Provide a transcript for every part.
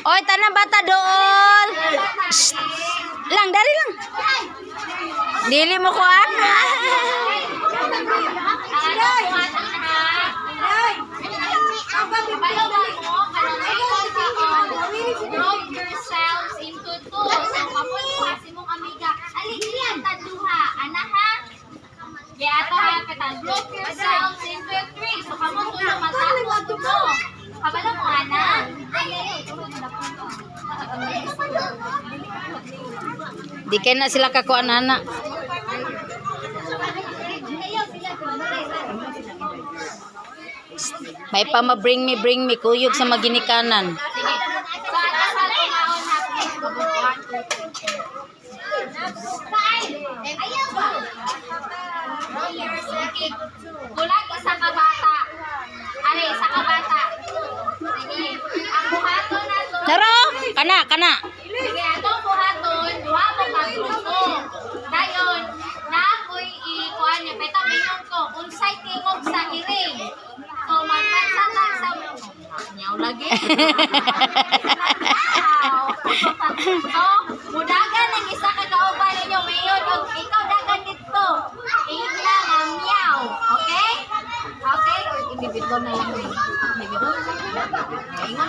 Oy, tanang bata dool. Shh. Lang, dari lang. Dili mo kuan. Group yourselves into two. So, mapunta si mong amiga. Aligyan, taduha. Anaha? Yeah, ato ha, petan. Group yourselves into three. So, kamutulo, matapos tulo. Kabala mo, ana? Di kay na sila kakuan ana. May pa bring me kuyog sa maginikanan. Sige. So, ato sa tumaon na, please. Okay. Kulag isa ka bata. Ari, isa ka bata. Sige. Ang buhaton na to. Naro, kana. Sige, atong buhaton, duha mo ka grupo. Dayon, na ako'y ikuan niya. Peta mingon ko, unsay tingog sa iring. So, magpansalag sa nyaw lagi. So, mudagan ang isa ka kauban ninyo. Mayon, ikaw dagan dito. Tingnan ang meow. Okay? Okay? Or individual na lang rin.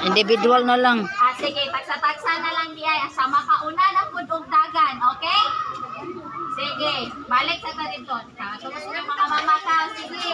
Individual na lang. Sige, tagsa-tagsa na lang di ay. Sa makauna na po dagan. Okay? Sige, balik sa ta dito. Tapos yung mga mama ka. Sige.